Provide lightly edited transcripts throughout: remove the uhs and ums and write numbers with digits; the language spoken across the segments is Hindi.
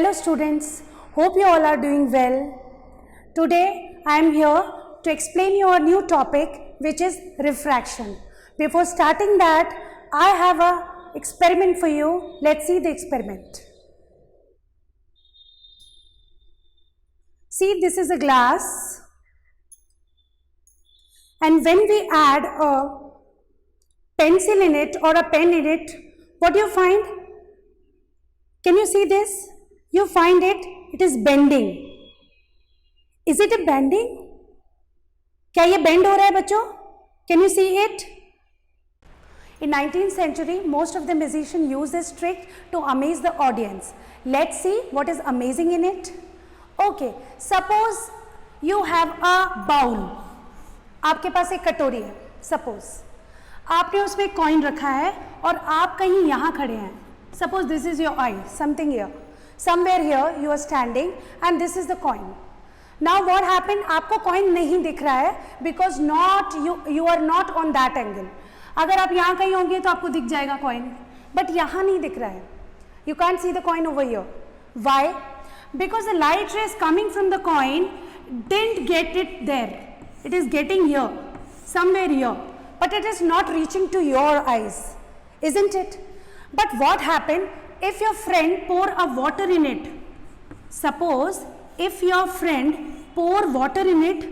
Hello students, hope you all are doing well. Today I am here to explain you a new topic which is refraction. Before starting that, I have a experiment for you. Let's see the experiment. See, this is a glass, and when we add a pencil in it or a pen in it, what do you find? Can you see this? You find it is bending. Is it a bending? क्या ये bend हो रहा है बच्चों? Can you see it? In 19th century, most of the musicians use this trick to amaze the audience. Let's see what is amazing in it. Okay, suppose you have a bowl. आपके पास एक कटोरी है. Suppose आपने उसमें coin रखा है और आप कहीं यहाँ खड़े हैं. Suppose this is your eye, something here. Somewhere here you are standing and this is the coin. Now what happened? आपको coin नहीं दिख रहा है because not you are not on that angle. अगर आप यहाँ कहीं होंगे तो आपको दिख जाएगा coin, but यहाँ नहीं दिख रहा है. You can't see the coin over here. Why? Because the light rays coming from the coin didn't get it there. It is getting here, somewhere here, but it is not reaching to your eyes, isn't it? But what happened if your friend pour a water in it? Suppose if your friend pour water in it,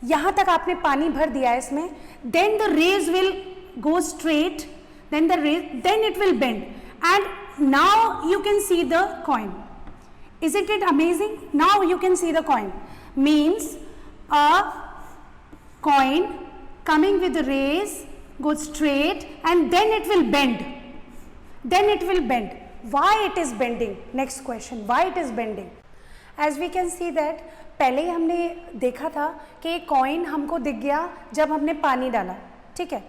यहाँ तक आपने पानी भर दिया है इसमें, then the rays will go straight, then it will bend, and now you can see the coin. Isn't it amazing? Now you can see the coin. Means a coin coming with the rays goes straight and then it will bend. Then it will bend. Why it is bending? Next question. Why it is bending? As we can see that पहले ही हमने देखा था कि एक कॉइन हमको दिख गया जब हमने पानी डाला. ठीक है,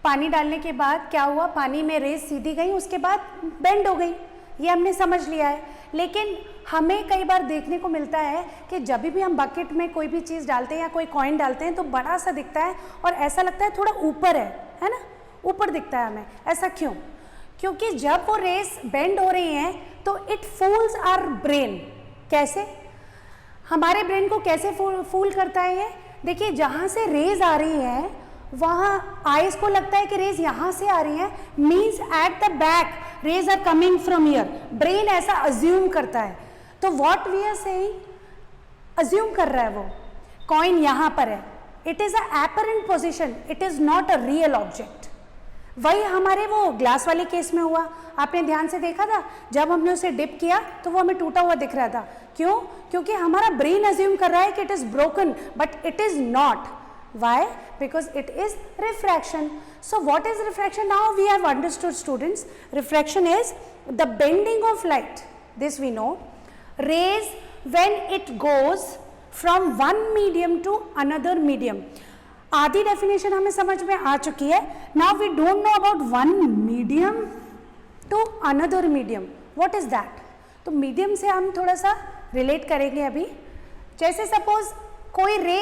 पानी डालने के बाद क्या हुआ? पानी में रेस सीधी गई, उसके बाद बेंड हो गई. ये हमने समझ लिया है. लेकिन हमें कई बार देखने को मिलता है कि जब भी हम बकेट में कोई भी चीज़ डालते हैं या कोई कॉइन डालते हैं तो बड़ा सा दिखता है और ऐसा लगता है थोड़ा ऊपर है ना, ऊपर दिखता है हमें. ऐसा क्यों? क्योंकि जब वो रेस बेंड हो रही हैं तो इट फूल्स आवर ब्रेन. कैसे? हमारे ब्रेन को कैसे फूल करता है ये? देखिए, जहाँ से रेज आ रही है वहाँ आइज को लगता है कि रेज यहाँ से आ रही है, means at the back rays are coming from here. Brain ऐसा अज्यूम करता है. तो what we are saying, assume कर रहा है वो कॉइन यहाँ पर है. It is a apparent position, it is not a real object. वही हमारे वो ग्लास वाले केस में हुआ. आपने ध्यान से देखा था, जब हमने उसे डिप किया तो वो हमें टूटा हुआ दिख रहा था. क्यों? क्योंकि हमारा ब्रेन अज्यूम कर रहा है कि it is broken, but it is not. Why? Because it is refraction. So what is refraction? Now we have understood, students. Refraction is the bending of light. This we know. Rays when it goes from one medium to another medium. आधी डेफिनेशन हमें समझ में आ चुकी है. Now we don't know about one medium to another medium. What is that? तो मीडियम से हम थोड़ा सा रिलेट करेंगे अभी. जैसे सपोज कोई रे,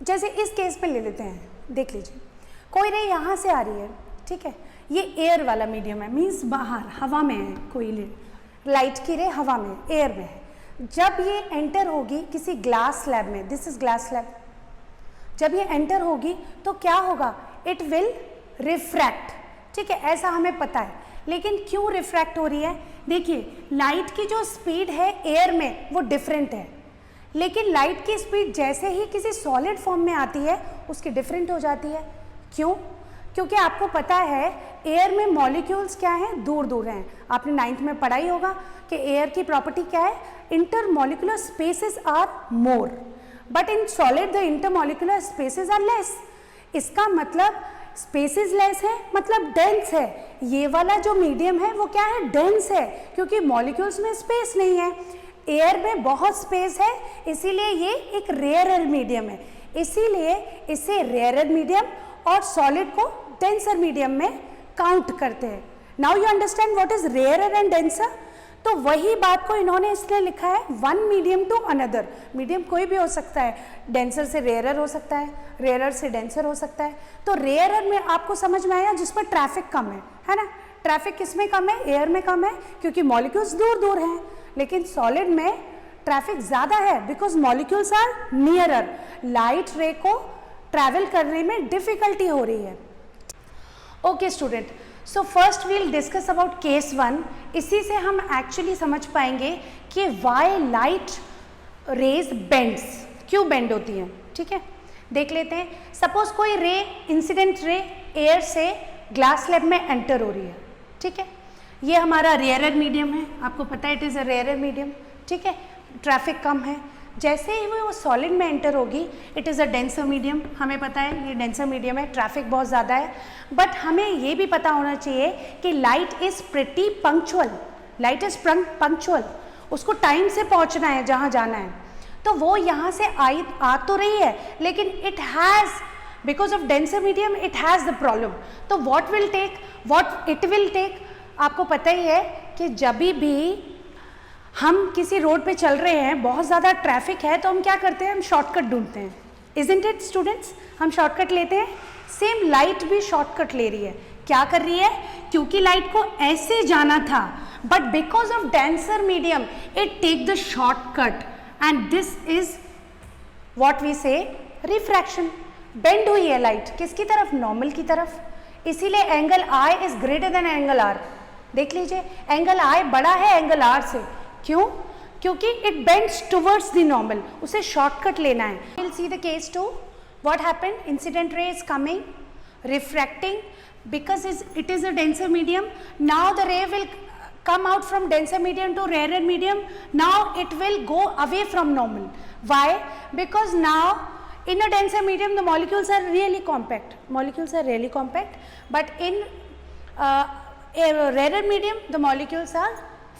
जैसे इस केस पे ले लेते हैं, देख लीजिए, कोई रे यहाँ से आ रही है. ठीक है, ये एयर वाला मीडियम है, मीन्स बाहर हवा में है. कोई लाइट की रे हवा में, एयर में है. जब ये एंटर होगी किसी ग्लास स्लैब में, दिस इज ग्लास स्लैब, जब ये एंटर होगी तो क्या होगा? It will refract. ठीक है, ऐसा हमें पता है. लेकिन क्यों रिफ्रैक्ट हो रही है? देखिए, लाइट की जो स्पीड है एयर में वो डिफरेंट है, लेकिन लाइट की स्पीड जैसे ही किसी सॉलिड फॉर्म में आती है उसकी डिफरेंट हो जाती है. क्यों? क्योंकि आपको पता है एयर में मॉलिक्यूल्स क्या हैं? दूर दूर हैं. आपने 9th में पढ़ाई होगा कि एयर की प्रॉपर्टी क्या है? Intermolecular spaces are more, but in solid the intermolecular spaces are less. इसका मतलब स्पेसेस लेस है, मतलब डेंस है. ये वाला जो मीडियम है वो क्या है? डेंस है, क्योंकि मॉलिक्यूल्स में स्पेस नहीं है. एयर में बहुत स्पेस है, इसीलिए ये एक रेयरर मीडियम है. इसीलिए इसे रेयरर मीडियम और सॉलिड को डेंसर मीडियम में काउंट करते हैं. Now you understand what is rarer and denser. तो वही बात को इन्होंने इसलिए लिखा है one medium to another. Medium कोई भी हो सकता है, डेंसर से रेयरर हो सकता है, रेयरर से डेंसर हो सकता है. तो रेयरर में आपको समझ में आया जिसमें ट्रैफिक कम है ना. ट्रैफिक किस में कम है? एयर में कम है, क्योंकि मॉलिक्यूल्स दूर दूर हैं. लेकिन सॉलिड में ट्रैफिक ज़्यादा है because molecules are nearer, light ray को ट्रैवल करने में डिफिकल्टी हो रही है। Okay student, so first we'll discuss about case 1। इसी से हम एक्चुअली समझ पाएंगे कि वाई लाइट रेज बेंड्स, क्यों बेंड होती हैं। ठीक है, देख लेते हैं। सपोज कोई रे, इंसिडेंट रे एयर से ग्लास स्लैब में एंटर हो रही है। ठीक है, ये हमारा रेयरर मीडियम है, आपको पता है it is a rarer medium. ठीक है, ट्रैफिक कम है। जैसे ही वो सॉलिड में एंटर होगी, it is a denser medium, हमें पता है ये डेंसर मीडियम है, ट्रैफिक बहुत ज़्यादा है। बट हमें ये भी पता होना चाहिए कि light is pretty punctual, light is punctual, उसको टाइम से पहुंचना है जहाँ जाना है। तो वो यहाँ से आ तो रही है, लेकिन it has, because of denser medium it has the problem. तो व्हाट इट विल टेक, आपको पता ही है कि जब भी हम किसी रोड पे चल रहे हैं, बहुत ज़्यादा ट्रैफिक है, तो हम क्या करते हैं, हम शॉर्टकट ढूंढते हैं। इज़न्ट इट स्टूडेंट्स, हम शॉर्टकट लेते हैं। सेम लाइट भी शॉर्टकट ले रही है। क्या कर रही है, क्योंकि लाइट को ऐसे जाना था, but because of denser medium it take the shortcut, and this is what we say refraction. Bend हुई है लाइट, किसकी तरफ, नॉर्मल की तरफ। इसीलिए angle I is greater than angle R. देख लीजिए, एंगल आई बड़ा है एंगल आर से। क्यों, क्योंकि it bends towards the normal, उसे शॉर्टकट लेना है। Will see the case 2, what happened, incident ray is coming, refracting, because it is a denser medium. Now the ray will come out from denser medium to rarer medium. Now it will go away from normal. Why? Because now in a denser medium the molecules are really compact, but in a rarer medium the molecules are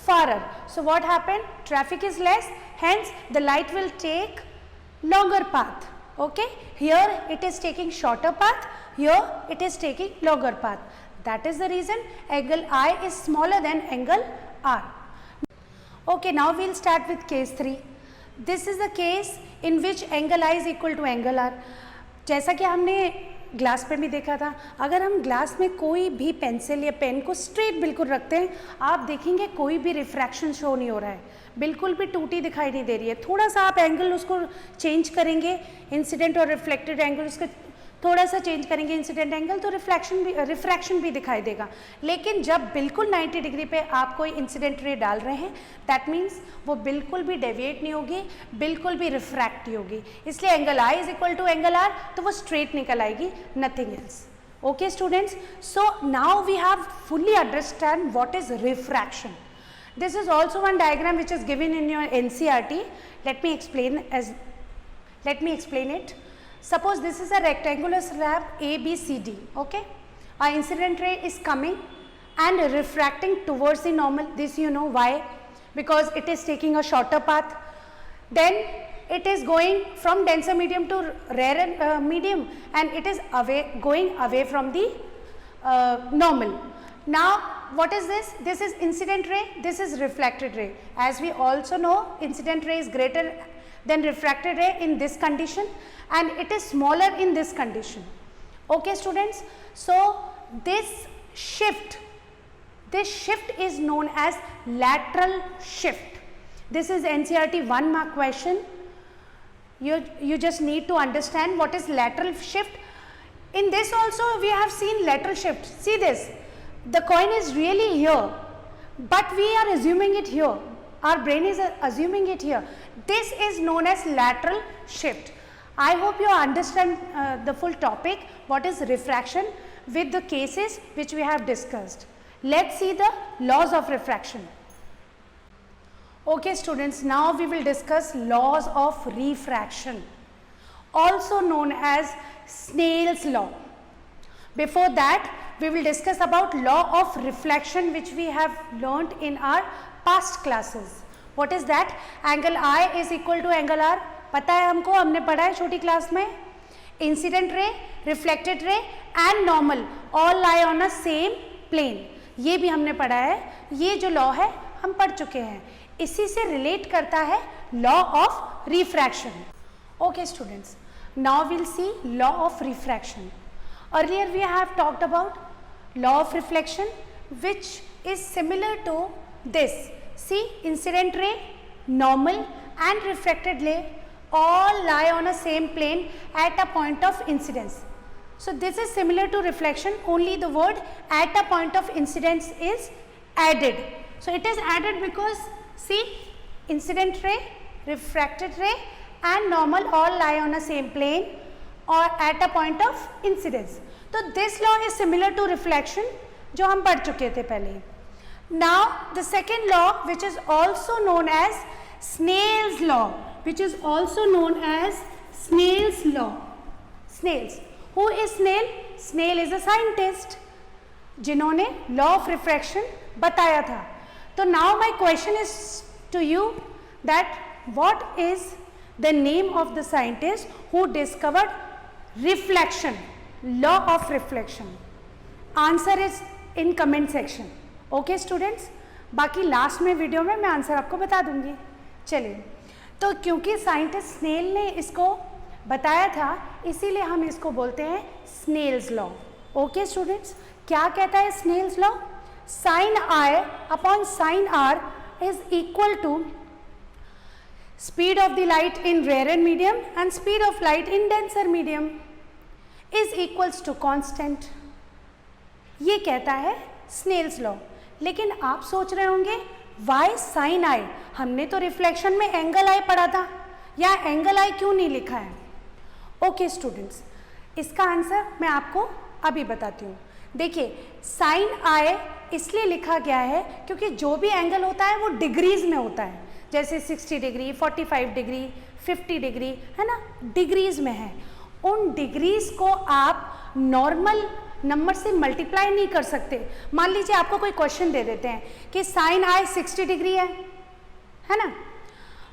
farer. So what happened, traffic is less, hence the light will take longer path. Okay, here it is taking shorter path, here it is taking longer path. That is the reason angle I is smaller than angle R. Okay, now we will start with case 3. This is the case in which angle I is equal to angle R. जैसा कि हमने ग्लास पे भी देखा था, अगर हम ग्लास में कोई भी पेंसिल या पेन को स्ट्रेट बिल्कुल रखते हैं, आप देखेंगे कोई भी रिफ्रैक्शन शो नहीं हो रहा है, बिल्कुल भी टूटी दिखाई नहीं दे रही है। थोड़ा सा आप एंगल उसको चेंज करेंगे, इंसिडेंट और रिफ्लेक्टेड एंगल उसका थोड़ा सा चेंज करेंगे इंसिडेंट एंगल, तो रिफ्रैक्शन भी दिखाई देगा। लेकिन जब बिल्कुल 90 डिग्री पे आप कोई इंसिडेंट रे डाल रहे हैं, दैट मीन्स वो बिल्कुल भी डेविएट नहीं होगी, बिल्कुल भी रिफ्रैक्ट नहीं होगी। इसलिए angle I is equal to angle r, तो वो स्ट्रेट निकल आएगी, nothing else. Okay students, so now we have fully understand what is refraction. This is also one diagram which is given in your NCERT. Let me explain it. Suppose this is a rectangular slab ABCD. Okay, our incident ray is coming and refracting towards the normal. This you know why, because it is taking a shorter path. Then it is going from denser medium to rarer medium, and it is going away from the normal. Now what is this? This is incident ray, this is reflected ray. As we also know, incident ray is greater than refracted ray in this condition, and it is smaller in this condition. Okay students, so this shift is known as lateral shift. This is NCERT 1 mark question. You just need to understand what is lateral shift. In this also we have seen lateral shift. See this, the coin is really here, but we are assuming it here, our brain is assuming it here. This is known as lateral shift. I hope you understand the full topic, what is refraction, with the cases which we have discussed. Let's see the laws of refraction. Okay students, now we will discuss laws of refraction, also known as Snell's law. Before that, we will discuss about law of reflection, which we have learnt in our past classes. What is that? Angle I is equal to angle R. पता है हमको, हमने पढ़ा है छोटी क्लास में. Incident ray, reflected ray and normal all lie on a same plane, ये भी हमने पढ़ा है. ये जो लॉ है हम पढ़ चुके हैं, इसी से रिलेट करता है law of refraction. Okay students, now will see law of refraction. Earlier we have talked about law of reflection, which is similar to this. See, incident ray, normal and refracted ray all lie on a same plane at a point of incidence. So this is similar to reflection, only the word at a point of incidence is added. So it is added because see, incident ray, refracted ray and normal all lie on a same plane or at a point of incidence. So this law is similar to reflection जो हम पढ़ चुके थे पहले. Now the second law, which is also known as Snell's law, which is also known as Snell's law. Snell's. Who is Snell? Snell is a scientist जिन्होंने law of refraction बताया था. तो now my question is to you that what is the name of the scientist who discovered reflection, law of reflection? Answer is in comment section. Okay students, बाकी लास्ट में वीडियो में मैं आंसर आपको बता दूंगी. चलिए, तो क्योंकि साइंटिस्ट स्नेल ने इसको बताया था इसीलिए हम इसको बोलते हैं स्नेल्स लॉ. ओके स्टूडेंट्स, क्या कहता है Snell's law? Sine i upon sine r is equal to speed of the light in rare medium and speed of light in denser medium is equals to constant. ये कहता है स्नेल्स लॉ. लेकिन आप सोच रहे होंगे वाई साइन आई, हमने तो रिफ्लेक्शन में एंगल आई पढ़ा था, या एंगल आई क्यों नहीं लिखा है? ओके स्टूडेंट्स, इसका आंसर मैं आपको अभी बताती हूँ. देखिए, साइन आई इसलिए लिखा गया है क्योंकि जो भी एंगल होता है वो डिग्रीज में होता है. जैसे 60 डिग्री, 45 डिग्री, 50 डिग्री, है ना, डिग्रीज में है. उन डिग्रीज को आप नॉर्मल नंबर से मल्टीप्लाई नहीं कर सकते. मान लीजिए आपको कोई क्वेश्चन दे देते हैं कि साइन आई 60 डिग्री है ना,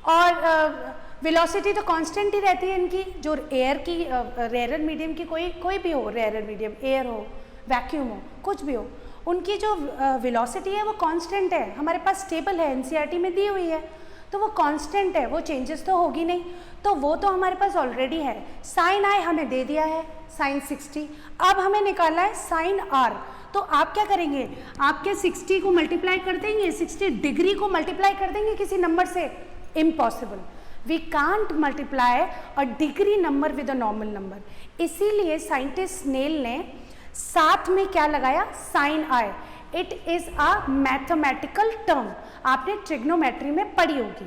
और वेलोसिटी तो कांस्टेंट ही रहती है इनकी, जो एयर की रेयर मीडियम की कोई भी हो, रेयर मीडियम, एयर हो, वैक्यूम हो, कुछ भी हो, उनकी जो वेलोसिटी है वो कांस्टेंट है. हमारे पास टेबल है, एनसीईआरटी में दी हुई है, तो वो कांस्टेंट है, वो चेंजेस तो होगी नहीं. तो वो तो हमारे पास ऑलरेडी है. साइन आई हमें दे दिया है साइन 60. अब हमें निकालना है साइन आर. तो आप क्या करेंगे? आपके 60 को मल्टीप्लाई कर देंगे, 60 डिग्री को मल्टीप्लाई कर देंगे किसी नंबर से? Impossible. We can't multiply a degree number with a normal number. इसीलिए साइंटिस्ट स्नेल ने साथ में क्या लगाया? Sine i. It is a mathematical term, आपने ट्रिग्नोमेट्री में पढ़ी होगी.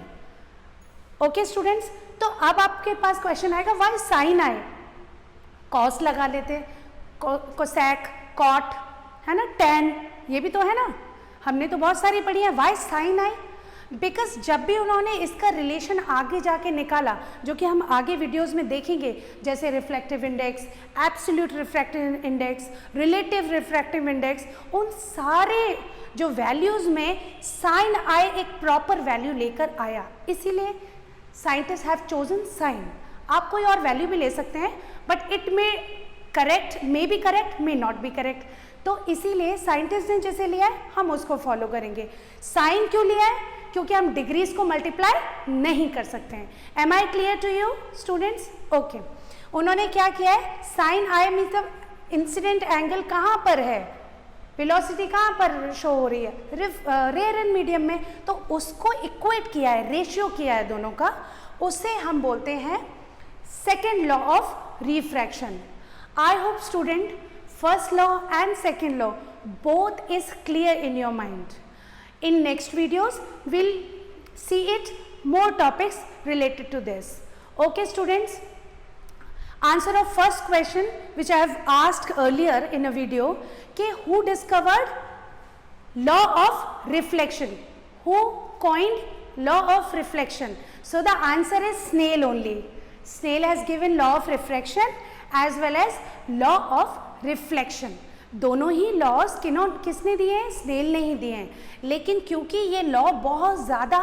ओके स्टूडेंट्स, तो अब आपके पास क्वेश्चन आएगा व्हाई साइन आई. कॉस लगा लेते, कोसेक, कॉट, है ना, टेन, ये भी तो है ना, हमने तो बहुत सारी पढ़ी है. Why sine I? बिकॉज जब भी उन्होंने इसका रिलेशन आगे जाके निकाला, जो कि हम आगे वीडियोस में देखेंगे, जैसे reflective index, absolute refractive index, relative refractive index, उन सारे जो वैल्यूज़ में साइन आई एक प्रॉपर वैल्यू लेकर आया. इसीलिए साइंटिस्ट हैव चोजन साइन. आप कोई और वैल्यू भी ले सकते हैं, but it may correct, may be correct, may not be correct. तो इसीलिए साइंटिस्ट ने जैसे लिया है हम उसको फॉलो करेंगे. साइन क्यों लिया है? क्योंकि हम डिग्रीज को मल्टीप्लाई नहीं कर सकते हैं. Am I clear to you students? Okay. उन्होंने क्या किया है? Sine i means the incident angle कहाँ पर है, वेलोसिटी कहाँ पर शो हो रही है? रेयर एंड मीडियम में. तो उसको इक्वेट किया है, रेशियो किया है दोनों का. उसे हम बोलते हैं second law of refraction. I hope student first law and second law both is clear in your mind. In next videos, we'll see it more topics related to this. Okay, students. Answer of first question which I have asked earlier in a video, कि who discovered law of reflection? Who coined law of reflection? So the answer is Snell only. Snell has given law of refraction as well as law of reflection. दोनों ही लॉज किसने दिए हैं? स्नेल ने ही दिए हैं. लेकिन क्योंकि ये लॉ बहुत ज़्यादा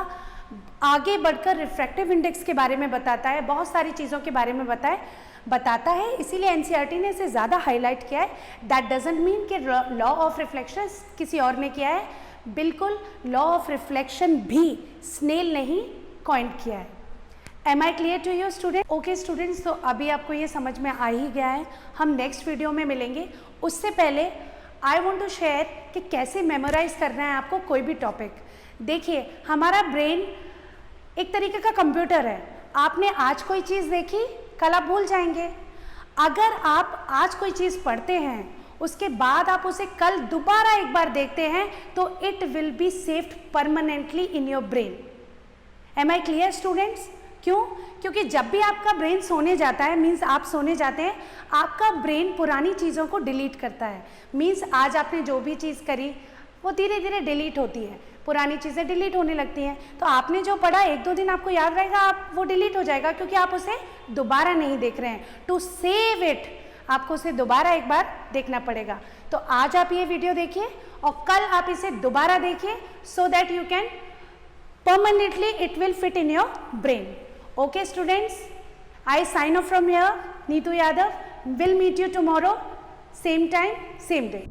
आगे बढ़कर रिफ्रैक्टिव इंडेक्स के बारे में बताता है, बहुत सारी चीज़ों के बारे में बताता है, इसीलिए एनसीईआरटी ने इसे ज़्यादा हाईलाइट किया है. दैट डजंट मीन कि लॉ ऑफ रिफ्लेक्शन किसी और ने किया है. बिल्कुल लॉ ऑफ रिफ्लेक्शन भी स्नेल ने ही कॉइन किया है. Am I clear to you student? Okay students, तो अभी आपको ये समझ में आ ही गया है. हम नेक्स्ट वीडियो में मिलेंगे. उससे पहले आई वॉन्ट टू शेयर कि कैसे मेमोराइज करना है आपको कोई भी टॉपिक. देखिए, हमारा ब्रेन एक तरीके का कंप्यूटर है। आपने आज कोई चीज़ देखी, कल आप भूल जाएंगे। अगर आप आज कोई चीज़ पढ़ते हैं, उसके बाद आप उसे कल दोबारा एक बार देखते हैं, तो it will be saved permanently in your brain. Am I clear students? क्यों? क्योंकि जब भी आपका ब्रेन सोने जाता है, मीन्स आप सोने जाते हैं, आपका ब्रेन पुरानी चीज़ों को डिलीट करता है। मीन्स आज आपने जो भी चीज़ करी वो धीरे धीरे डिलीट होती है, पुरानी चीज़ें डिलीट होने लगती हैं। तो आपने जो पढ़ा 1-2 दिन आपको याद रहेगा, आप वो डिलीट हो जाएगा क्योंकि आप उसे दोबारा नहीं देख रहे हैं। टू सेव इट आपको उसे दोबारा एक बार देखना पड़ेगा। तो आज आप ये वीडियो देखिए और कल आप इसे दोबारा देखिए, so that you can permanently it will fit in your brain. Okay students, I sign off from here, Neetu Yadav. Will meet you tomorrow, same time, same day.